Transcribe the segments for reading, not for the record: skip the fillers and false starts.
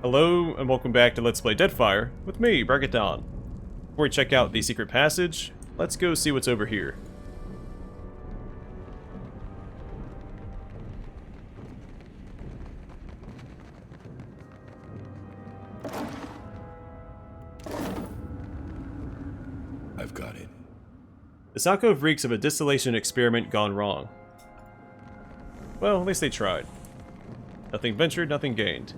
Hello, and welcome back to Let's Play Deadfire with me, Bragaton. Before we check out the secret passage, let's go see what's over here. I've got it. This alcove reeks of a distillation experiment gone wrong. Well, at least they tried. Nothing ventured, nothing gained.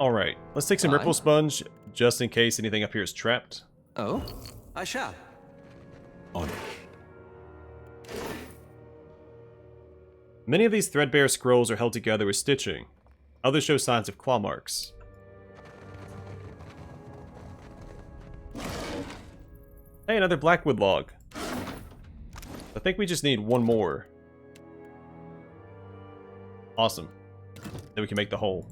Alright, let's take some Ripple Sponge, just in case anything up here is trapped. Oh, I shall. On it. Many of these threadbare scrolls are held together with stitching. Others show signs of claw marks. Hey, another blackwood log. I think we just need one more. Awesome. Then we can make the hole.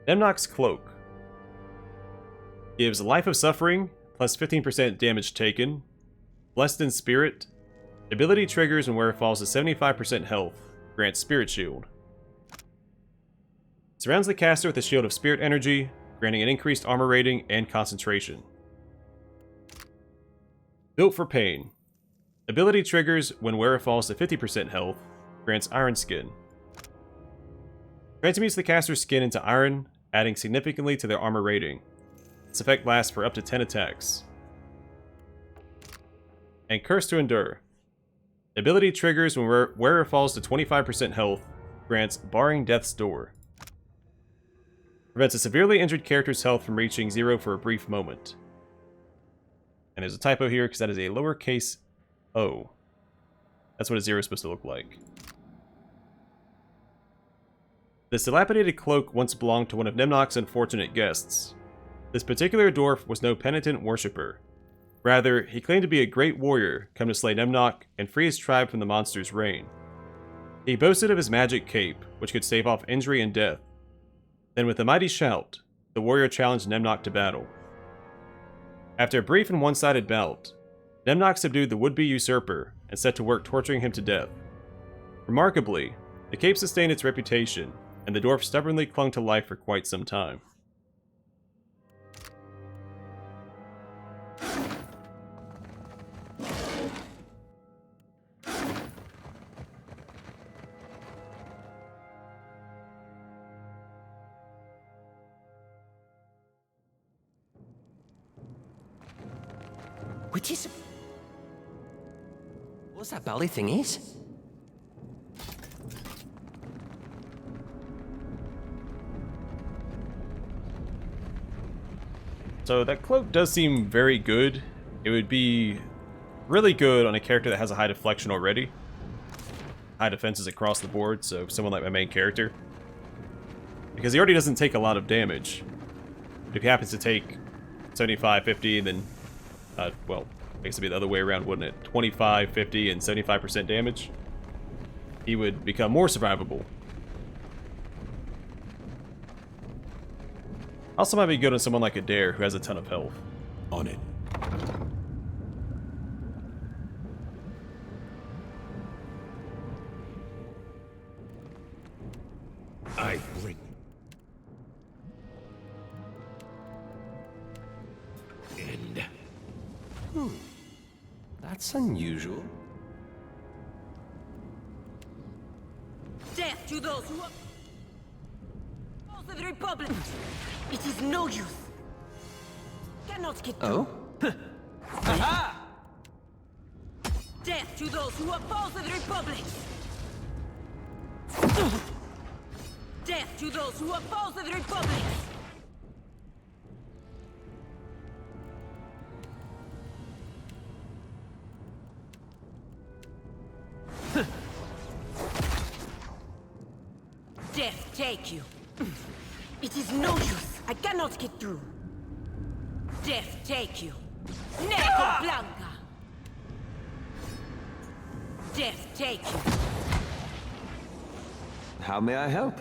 Nemnok's Cloak. Gives Life of Suffering, plus 15% damage taken. Blessed in Spirit. Ability triggers when wearer falls to 75% health. Grants Spirit Shield. Surrounds the caster with a shield of spirit energy, granting an increased armor rating and concentration. Built for Pain. Ability triggers when wearer falls to 50% health. Grants Iron Skin. Transmutes the caster's skin into iron, adding significantly to their armor rating. This effect lasts for up to 10 attacks. And Curse to Endure. Ability triggers when wearer falls to 25% health, grants Barring Death's Door. Prevents a severely injured character's health from reaching 0 for a brief moment. And there's a typo here because that is a lowercase o. That's what a 0 is supposed to look like. This dilapidated cloak once belonged to one of Nemnok's unfortunate guests. This particular dwarf was no penitent worshipper. Rather, he claimed to be a great warrior come to slay Nemnok and free his tribe from the monster's reign. He boasted of his magic cape, which could stave off injury and death. Then with a mighty shout, the warrior challenged Nemnok to battle. After a brief and one-sided bout, Nemnok subdued the would-be usurper and set to work torturing him to death. Remarkably, the cape sustained its reputation, and the dwarf stubbornly clung to life for quite some time. Which is... What's that bally thing is? So that cloak does seem very good. It would be really good on a character that has a high deflection already. High defenses across the board, so someone like my main character. Because he already doesn't take a lot of damage. If he happens to take 75, 50, and then, well, I guess it'd be the other way around, wouldn't it? 25, 50, and 75% damage. He would become more survivable. Also might be good on someone like Adair, who has a ton of health. On it. I bring. End. That's unusual. Death to those who oppose the Republic! It is no use. Cannot get through. Oh? Death to those who oppose the Republic! Death to those who oppose the Republic! Death take you. It is no use. I cannot get through. Death take you. Neko Blanca. Death take you. How may I help?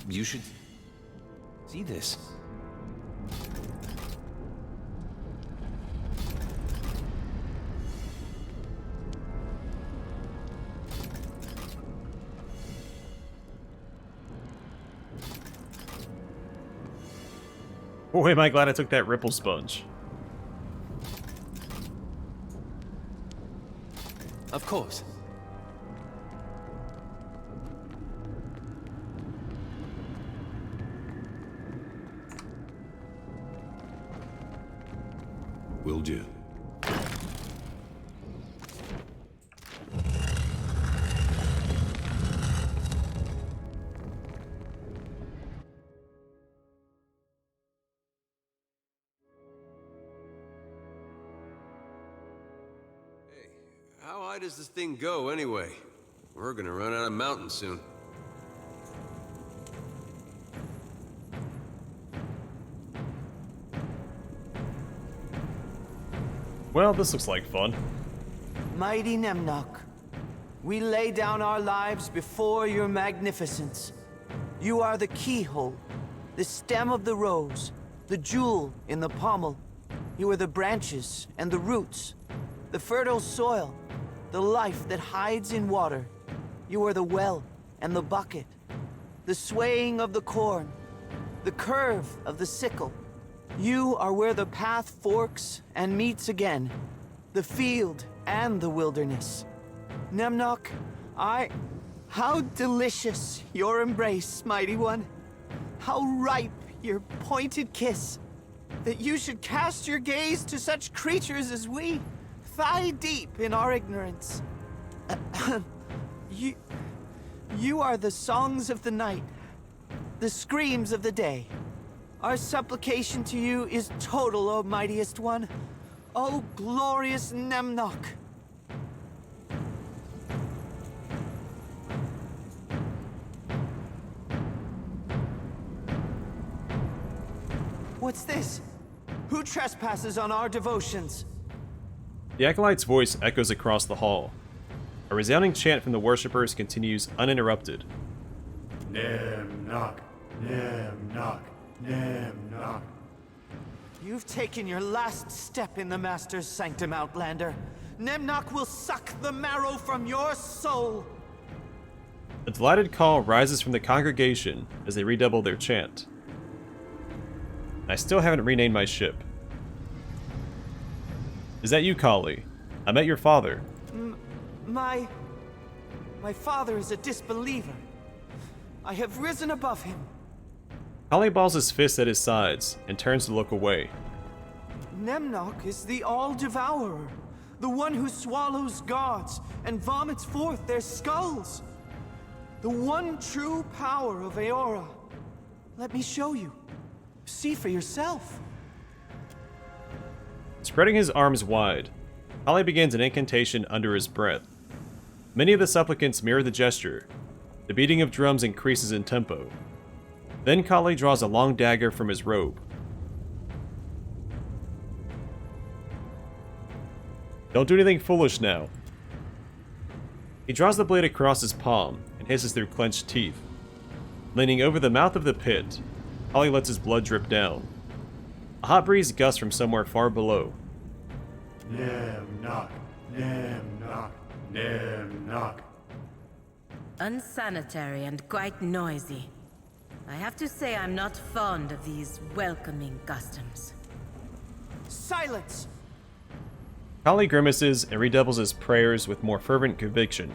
You should see this. Boy, am I glad I took that ripple sponge. Of course. Will do. How high does this thing go, anyway? We're gonna run out of mountain soon. Well, this looks like fun. Mighty Nemnok, we lay down our lives before your magnificence. You are the keyhole, the stem of the rose, the jewel in the pommel. You are the branches and the roots, the fertile soil, the life that hides in water. You are the well and the bucket, the swaying of the corn, the curve of the sickle. You are where the path forks and meets again, the field and the wilderness. Nemnok, how delicious your embrace, mighty one. How ripe your pointed kiss, that you should cast your gaze to such creatures as we, thigh deep in our ignorance. You are the songs of the night, the screams of the day. Our supplication to you is total, O mightiest one. O glorious Nemnok. What's this? Who trespasses on our devotions? The acolyte's voice echoes across the hall. A resounding chant from the worshippers continues uninterrupted. Nemnok, Nemnok, Nemnok. You've taken your last step in the Master's sanctum, Outlander. Nemnok will suck the marrow from your soul. A delighted call rises from the congregation as they redouble their chant. I still haven't renamed my ship. Is that you, Kali? I met your father. My father is a disbeliever. I have risen above him. Kali balls his fist at his sides and turns to look away. Nemnok is the all-devourer, the one who swallows gods and vomits forth their skulls. The one true power of Aora. Let me show you. See for yourself. Spreading his arms wide, Kali begins an incantation under his breath. Many of the supplicants mirror the gesture. The beating of drums increases in tempo. Then Kali draws a long dagger from his robe. Don't do anything foolish now. He draws the blade across his palm and hisses through clenched teeth. Leaning over the mouth of the pit, Kali lets his blood drip down. A hot breeze gusts from somewhere far below. Nemnok, Nemnok, Nemnok. Unsanitary and quite noisy. I have to say I'm not fond of these welcoming customs. Silence! Kali grimaces and redoubles his prayers with more fervent conviction.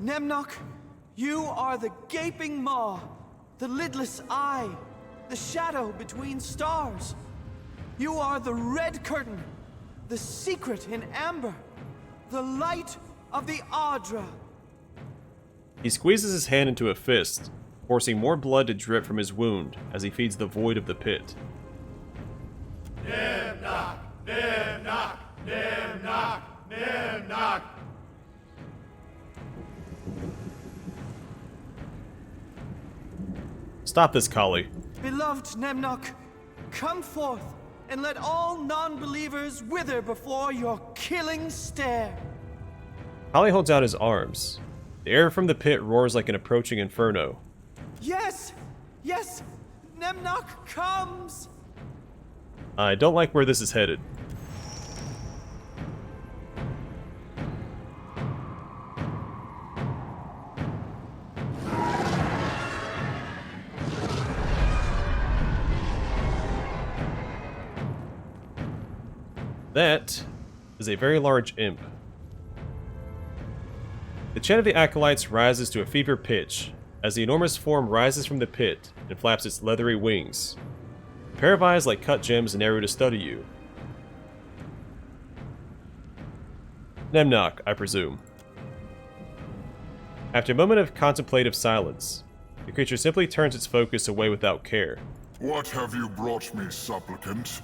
Nemnok, you are the gaping maw, the lidless eye, the shadow between stars. You are the red curtain, the secret in amber, the light of the Adra. He squeezes his hand into a fist, forcing more blood to drip from his wound as he feeds the void of the pit. Nemnok, Nemnok, Nemnok, Nemnok. Stop this, Kali. Beloved Nemnok, come forth and let all non-believers wither before your killing stare. Kali holds out his arms. The air from the pit roars like an approaching inferno. Yes! Yes! Nemnok comes! I don't like where this is headed. That is a very large imp. The chant of the acolytes rises to a fever pitch as the enormous form rises from the pit and flaps its leathery wings. A pair of eyes like cut gems narrow to study you. Nemnok, I presume. After a moment of contemplative silence, the creature simply turns its focus away without care. What have you brought me, supplicant?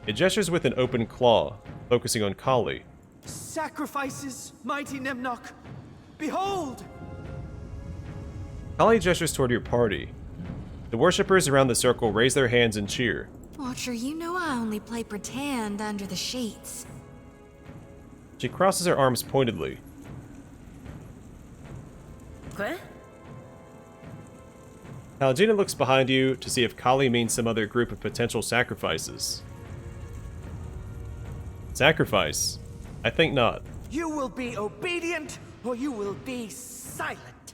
It gestures with an open claw, focusing on Kali. Sacrifices, mighty Nemnok! Behold! Kali gestures toward your party. The worshippers around the circle raise their hands and cheer. Watcher, you know I only play pretend under the sheets. She crosses her arms pointedly. Quoi? Palagina looks behind you to see if Kali means some other group of potential sacrifices. Sacrifice? I think not. You will be obedient, or you will be silent.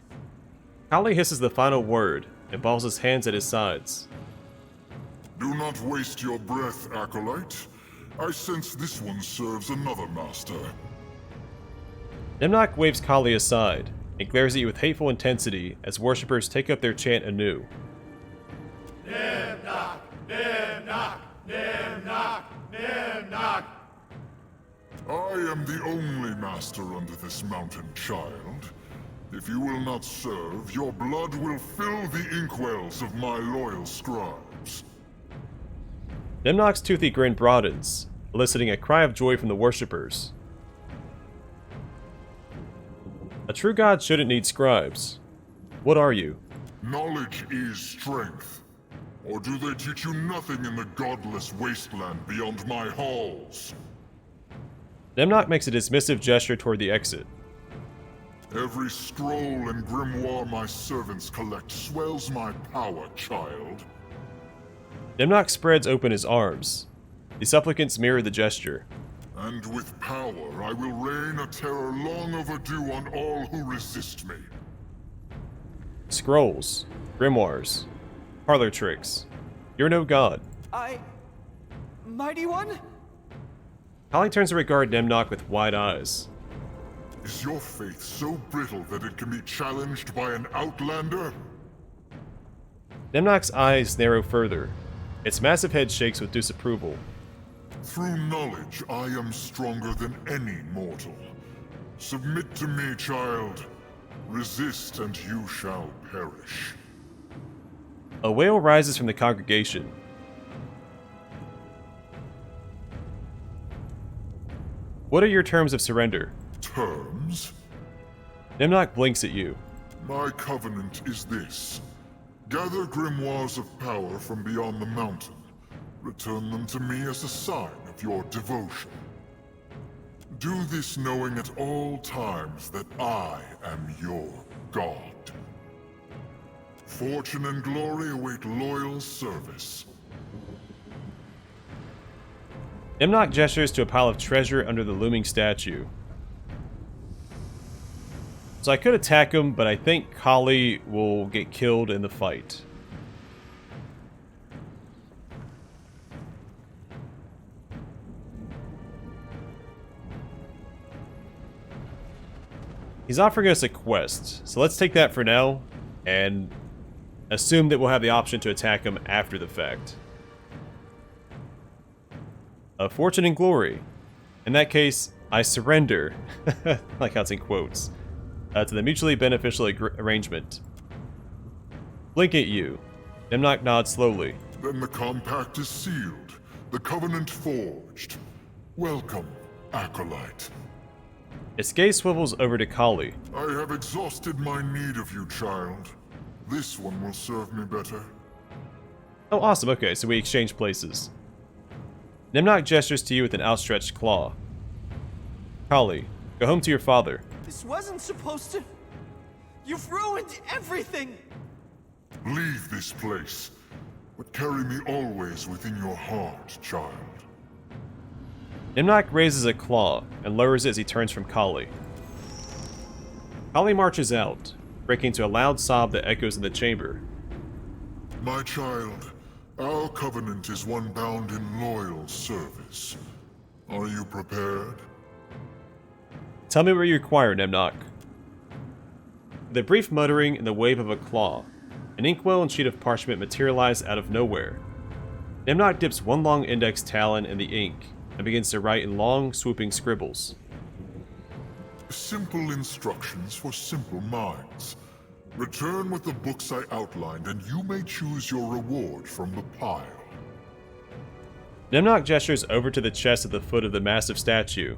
Kali hisses the final word and balls his hands at his sides. Do not waste your breath, acolyte. I sense this one serves another master. Nemnok waves Kali aside and glares at you with hateful intensity as worshippers take up their chant anew. Nemnok! Nemnok! Nemnok! Nemnok! I am the only master under this mountain, child. If you will not serve, your blood will fill the inkwells of my loyal scribes. Nemnok's toothy grin broadens, eliciting a cry of joy from the worshippers. A true god shouldn't need scribes. What are you? Knowledge is strength. Or do they teach you nothing in the godless wasteland beyond my halls? Nemnok makes a dismissive gesture toward the exit. Every scroll and grimoire my servants collect swells my power, child. Nemnok spreads open his arms. The supplicants mirror the gesture. And with power, I will rain a terror long overdue on all who resist me. Scrolls, grimoires, parlor tricks. You're no god. Mighty one? Kali turns to regard Nemnok with wide eyes. Is your faith so brittle that it can be challenged by an outlander? Nemnok's eyes narrow further. Its massive head shakes with disapproval. Through knowledge, I am stronger than any mortal. Submit to me, child. Resist and you shall perish. A wail rises from the congregation. What are your terms of surrender? Terms? Nemnok blinks at you. My covenant is this. Gather grimoires of power from beyond the mountain. Return them to me as a sign of your devotion. Do this knowing at all times that I am your god. Fortune and glory await loyal service. Nemnok gestures to a pile of treasure under the looming statue. So I could attack him, but I think Kali will get killed in the fight. He's offering us a quest, so let's take that for now, and assume that we'll have the option to attack him after the fact. Fortune and glory. In that case, I surrender, like how it's in quotes, to the mutually beneficial arrangement. Blink at you. Nemnok nods slowly. Then the compact is sealed, the covenant forged. Welcome, acolyte. Its gaze swivels over to Kali. I have exhausted my need of you, child. This one will serve me better. Oh, awesome. Okay, so we exchange places. Nemnok gestures to you with an outstretched claw. Kali, go home to your father. This wasn't supposed to... You've ruined everything! Leave this place, but carry me always within your heart, child. Nemnok raises a claw and lowers it as he turns from Kali. Kali marches out, breaking into a loud sob that echoes in the chamber. My child, our covenant is one bound in loyal service. Are you prepared? Tell me what you require, Nemnok. With a brief muttering and the wave of a claw, an inkwell and sheet of parchment materialize out of nowhere. Nemnok dips one long index talon in the ink and begins to write in long, swooping scribbles. Simple instructions for simple minds. Return with the books I outlined, and you may choose your reward from the pile. Nemnok gestures over to the chest at the foot of the massive statue.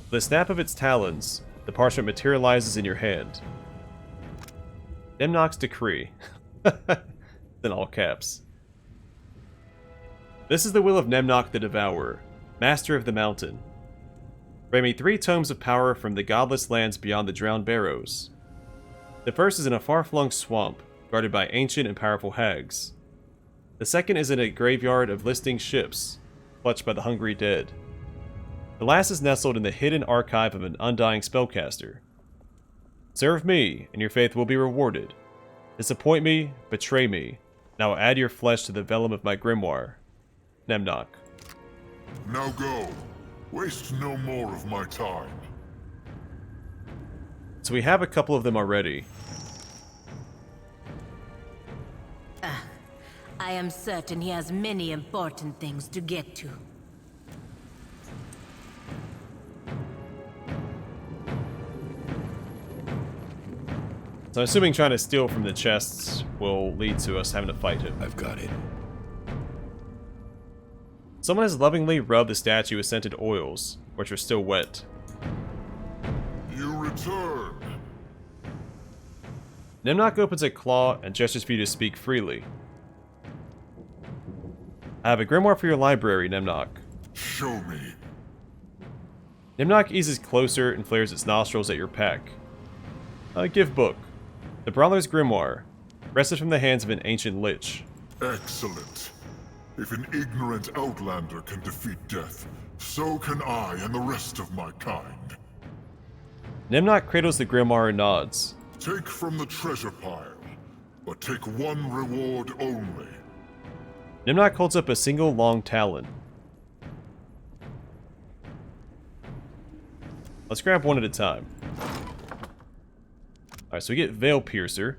With a snap of its talons, the parchment materializes in your hand. Nemnok's decree. In all caps. This is the will of Nemnok the Devourer, Master of the Mountain. Bring me 3 tomes of power from the godless lands beyond the Drowned Barrows. The first is in a far-flung swamp, guarded by ancient and powerful hags. The second is in a graveyard of listing ships, clutched by the hungry dead. The last is nestled in the hidden archive of an undying spellcaster. Serve me, and your faith will be rewarded. Disappoint me, betray me, and I will add your flesh to the vellum of my grimoire. Nemnok. Now go. Waste no more of my time. So we have a couple of them already. I am certain he has many important things to get to. So I'm assuming trying to steal from the chests will lead to us having to fight him. I've got it. Someone has lovingly rubbed the statue with scented oils, which are still wet. You return. Nemnok opens a claw and gestures for you to speak freely. I have a grimoire for your library, Nemnok. Show me. Nemnok eases closer and flares its nostrils at your pack. Give book. The Brawler's Grimoire, wrested from the hands of an ancient lich. Excellent. If an ignorant outlander can defeat death, so can I and the rest of my kind. Nemnok cradles the grimoire and nods. Take from the treasure pile, but take one reward only. Nemnok holds up a single long talon. Let's grab one at a time. Alright, so we get Veil Piercer.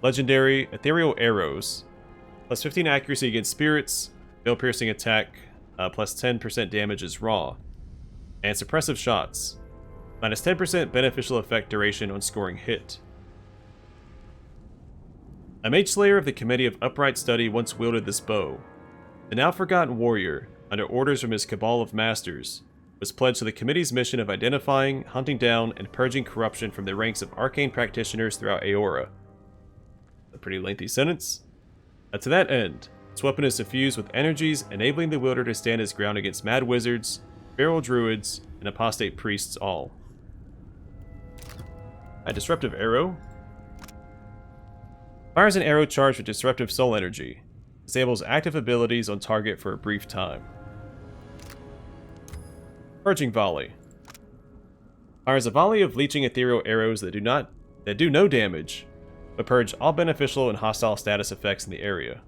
Legendary Ethereal Arrows. Plus 15 accuracy against spirits. Veil Piercing attack. Plus 10% damage is raw. And Suppressive Shots. Minus 10% beneficial effect duration on scoring hit. A Mage Slayer of the Committee of Upright Study once wielded this bow. The now forgotten warrior, under orders from his cabal of masters, was pledged to the Committee's mission of identifying, hunting down, and purging corruption from the ranks of arcane practitioners throughout Aora. A pretty lengthy sentence. To that end, its weapon is suffused with energies enabling the wielder to stand his ground against mad wizards, feral druids, and apostate priests all. A Disruptive Arrow. Fires an arrow charged with disruptive soul energy. Disables active abilities on target for a brief time. Purging Volley. Fires a volley of leeching ethereal arrows that do no damage, but purge all beneficial and hostile status effects in the area.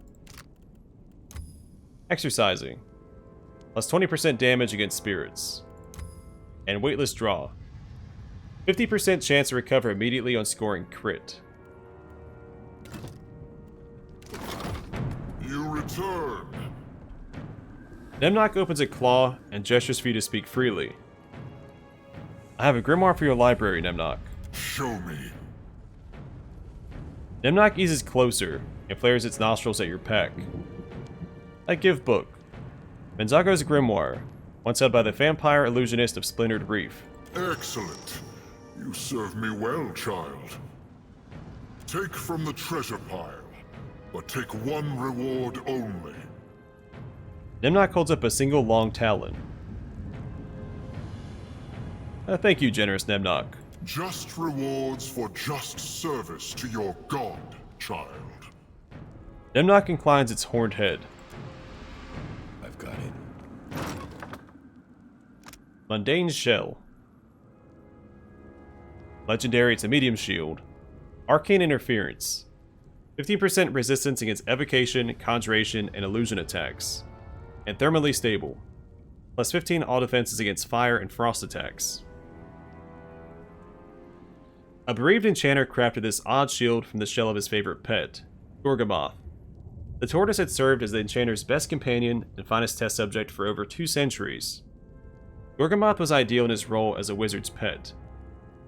Exercising. Plus 20% damage against spirits. And Weightless Draw. 50% chance to recover immediately on scoring crit. You return. Nemnok opens a claw and gestures for you to speak freely. I have a grimoire for your library, Nemnok. Show me. Nemnok eases closer and flares its nostrils at your pack. I give book. Menzago's grimoire, once held by the vampire illusionist of Splintered Reef. Excellent. You serve me well, child. Take from the treasure pile, but take one reward only. Nemnok holds up a single long talon. Thank you, generous Nemnok. Just rewards for just service to your god, child. Nemnok inclines its horned head. I've got it. Mundane Shell. Legendary, it's a medium shield. Arcane Interference. 15% resistance against evocation, conjuration, and illusion attacks. And thermally stable. Plus 15 all defenses against fire and frost attacks. A bereaved enchanter crafted this odd shield from the shell of his favorite pet, Gorgamoth. The tortoise had served as the enchanter's best companion and finest test subject for over 2 centuries. Gorgamoth was ideal in his role as a wizard's pet.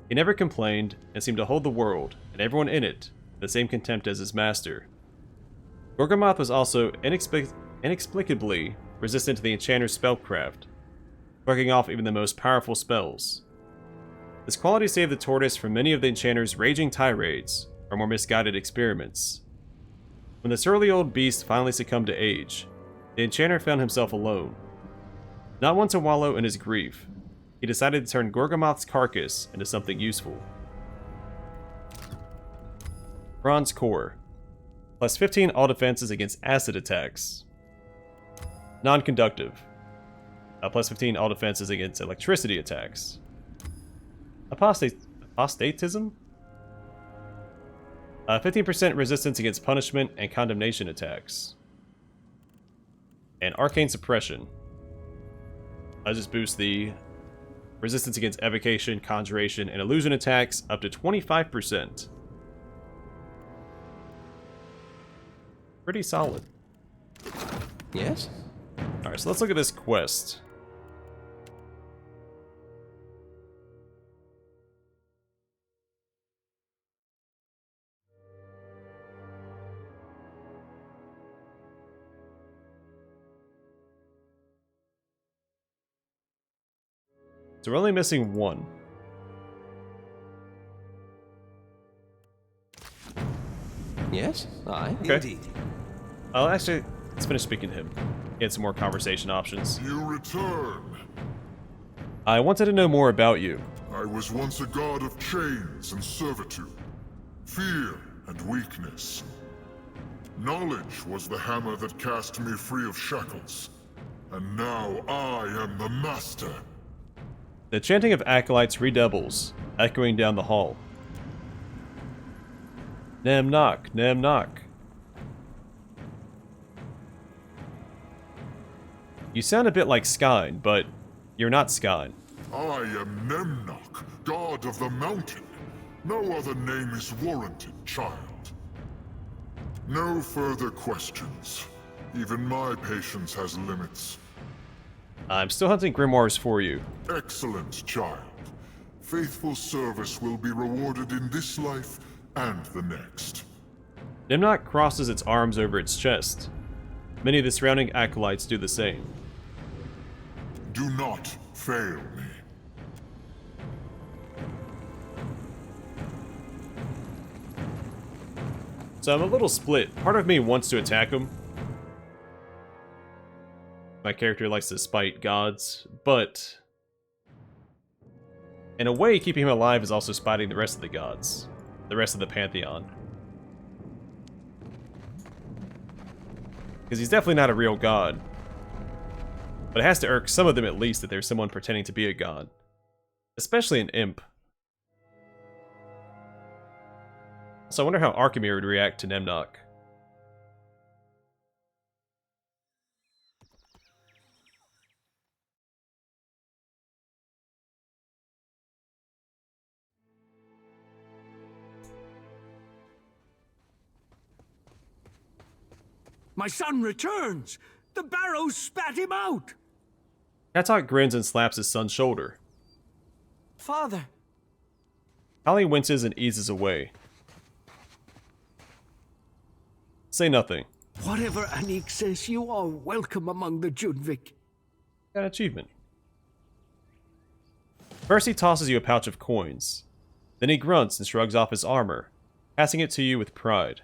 He never complained and seemed to hold the world, and everyone in it, with the same contempt as his master. Gorgamoth was also inexplicably resistant to the enchanter's spellcraft, bugging off even the most powerful spells. This quality saved the tortoise from many of the enchanter's raging tirades, or more misguided experiments. When the surly old beast finally succumbed to age, the enchanter found himself alone. Not one to wallow in his grief, he decided to turn Gorgamoth's carcass into something useful. Bronze Core. Plus 15 all defenses against acid attacks. Non-conductive. Plus 15 all defenses against electricity attacks. Apostatism? 15% resistance against punishment and condemnation attacks. And Arcane Suppression. I just boost the resistance against evocation, conjuration, and illusion attacks up to 25%. Pretty solid. Yes? Alright, so let's look at this quest. So we're only missing one. Yes? Aye. Okay. Indeed. Oh, actually, let's finish speaking to him. Get some more conversation options. You return. I wanted to know more about you. I was once a god of chains and servitude, fear and weakness. Knowledge was the hammer that cast me free of shackles. And now I am the master. The chanting of acolytes redoubles, echoing down the hall. Nemnok, Nemnok. You sound a bit like Skyn, but you're not Skyn. I am Nemnok, god of the mountain. No other name is warranted, child. No further questions. Even my patience has limits. I'm still hunting grimoires for you. Excellent, child. Faithful service will be rewarded in this life and the next. Nemnok crosses its arms over its chest. Many of the surrounding acolytes do the same. Do not fail me. So I'm a little split. Part of me wants to attack him. My character likes to spite gods, but in a way, keeping him alive is also spiting the rest of the gods. The rest of the pantheon. Because he's definitely not a real god. But it has to irk some of them at least that there's someone pretending to be a god. Especially an imp. So I wonder how Archimere would react to Nemnok. My son returns! The barrows spat him out! Katok grins and slaps his son's shoulder. Father! Holly winces and eases away. Say nothing. Whatever Anik says, you are welcome among the Junvik. Got an achievement. First he tosses you a pouch of coins. Then he grunts and shrugs off his armor, passing it to you with pride.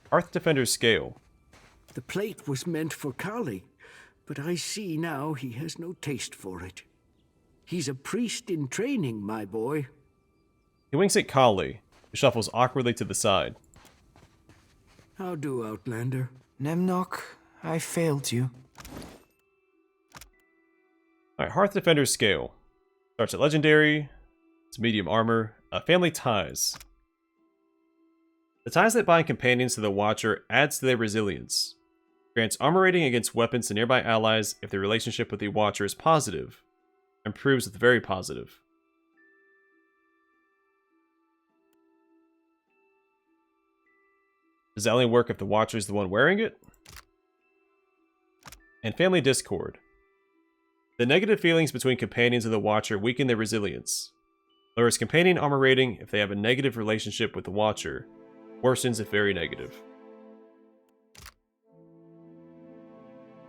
Hearth Defender's Scale. The plate was meant for Kali, but I see now he has no taste for it. He's a priest in training, my boy. He winks at Kali, who shuffles awkwardly to the side. How do, Outlander? Nemnok, I failed you. Alright, Hearth Defender's scale. Starts at Legendary. It's medium armor. Family ties. The ties that bind companions to the Watcher adds to their resilience. Grants armor rating against weapons to nearby allies if the relationship with the Watcher is positive. Improves with very positive. Does that only work if the Watcher is the one wearing it? And Family Discord. The negative feelings between companions of the Watcher weaken their resilience. Lowers companion armor rating if they have a negative relationship with the Watcher. Worsens if very negative.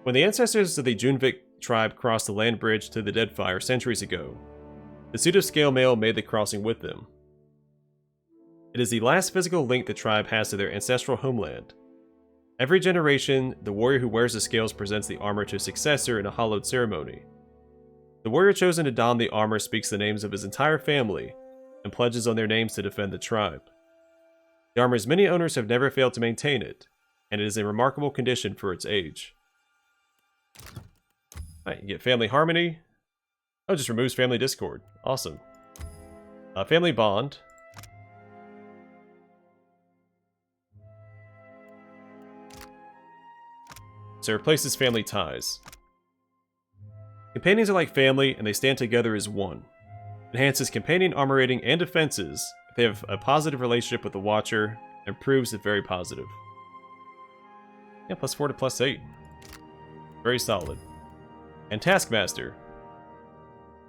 When the ancestors of the Junvik tribe crossed the land bridge to the Deadfire centuries ago, the pseudo-scale male made the crossing with them. It is the last physical link the tribe has to their ancestral homeland. Every generation, the warrior who wears the scales presents the armor to a successor in a hallowed ceremony. The warrior chosen to don the armor speaks the names of his entire family and pledges on their names to defend the tribe. The armor's many owners have never failed to maintain it, and it is in remarkable condition for its age. Alright, you get Family Harmony. Oh, it just removes Family Discord. Awesome. Family Bond. So it replaces Family Ties. Companions are like family, and they stand together as one. Enhances companion armor rating and defenses if they have a positive relationship with the Watcher, and proves it very positive. Yeah, +4 to +8. Very solid. And Taskmaster.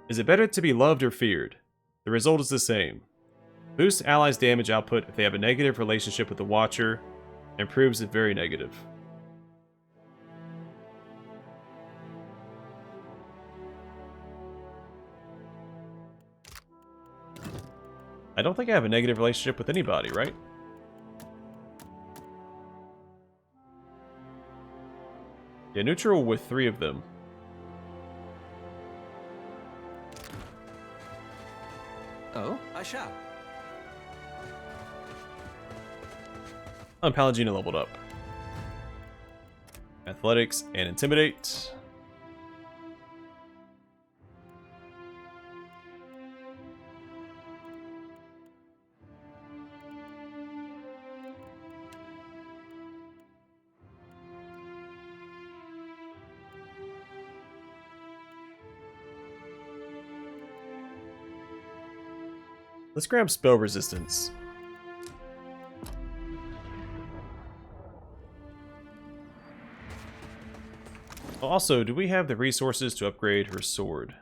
Is it better to be loved or feared? The result is the same. Boosts allies' damage output if they have a negative relationship with the Watcher, and proves it very negative. I don't think I have a negative relationship with anybody, right? Yeah, neutral with 3 of them. Oh, I shall. Pallegina leveled up. Athletics and Intimidate. Let's grab spell resistance. Also, do we have the resources to upgrade her sword?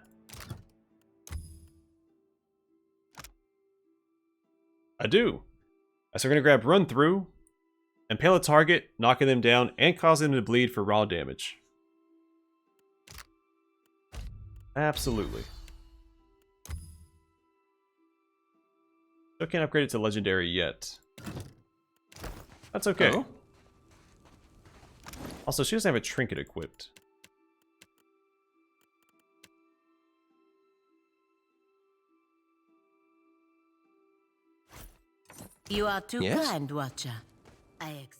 I do. So we're going to grab Run Through, impale a target, knocking them down, and causing them to bleed for raw damage. Absolutely. Still can't upgrade it to Legendary yet. That's okay. Oh? Also, she doesn't have a trinket equipped. You are too Yes? kind, Watcher. I accept.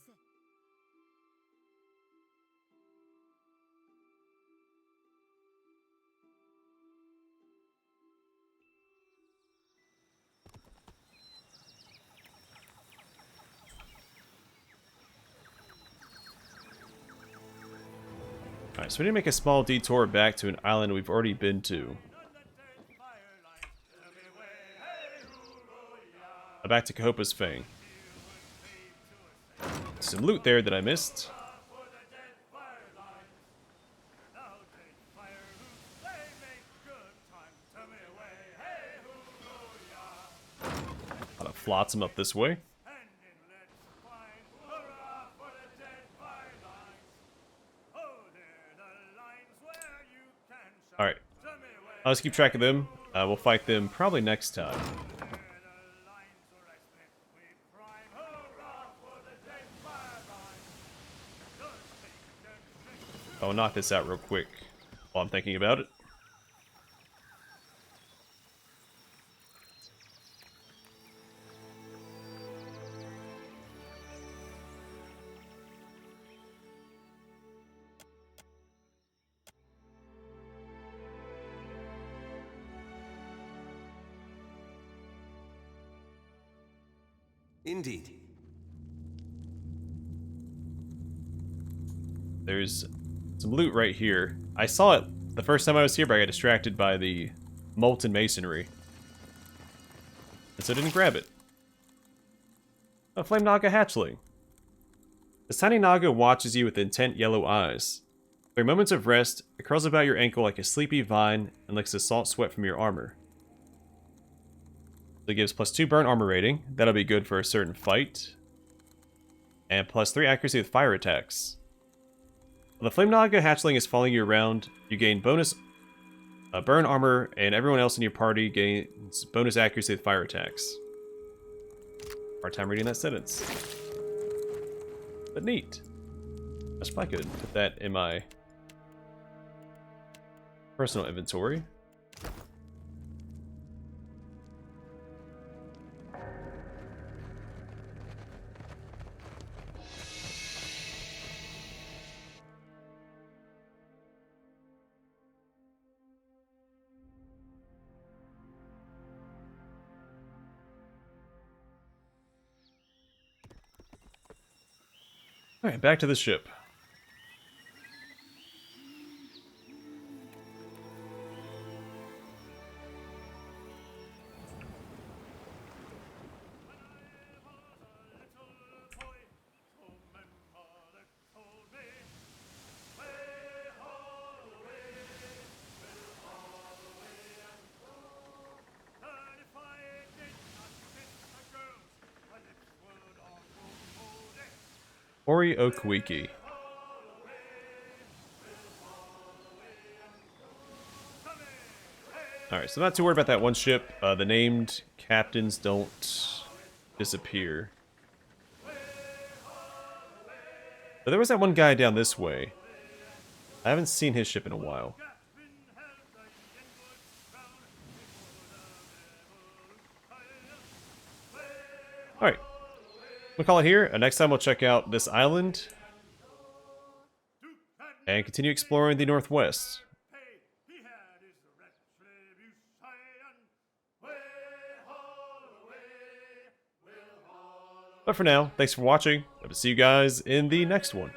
Alright, so we need to make a small detour back to an island we've already been to. Back to Cahopa's Fang. Some loot there that I missed. A lot of flotsam up this way. Alright. Let's keep track of them. We'll fight them probably next time. I'll knock this out real quick while I'm thinking about it. Indeed. There's some loot right here. I saw it the first time I was here, but I got distracted by the molten masonry. And so I didn't grab it. A flame naga hatchling. This tiny naga watches you with intent yellow eyes. During moments of rest, it curls about your ankle like a sleepy vine and licks the salt sweat from your armor. So it gives +2 burn armor rating. That'll be good for a certain fight. And +3 accuracy with fire attacks. While the Flame Naga hatchling is following you around, you gain bonus burn armor, and everyone else in your party gains bonus accuracy with fire attacks. Hard time reading that sentence. But neat. I should probably could put that in my personal inventory. Alright, back to the ship. Ori Okwiki. Alright, so not too worried about that one ship. The named captains don't disappear. But there was that one guy down this way. I haven't seen his ship in a while. Alright. We'll call it here. Next time we'll check out this island and continue exploring the northwest. But for now, thanks for watching. Hope to see you guys in the next one.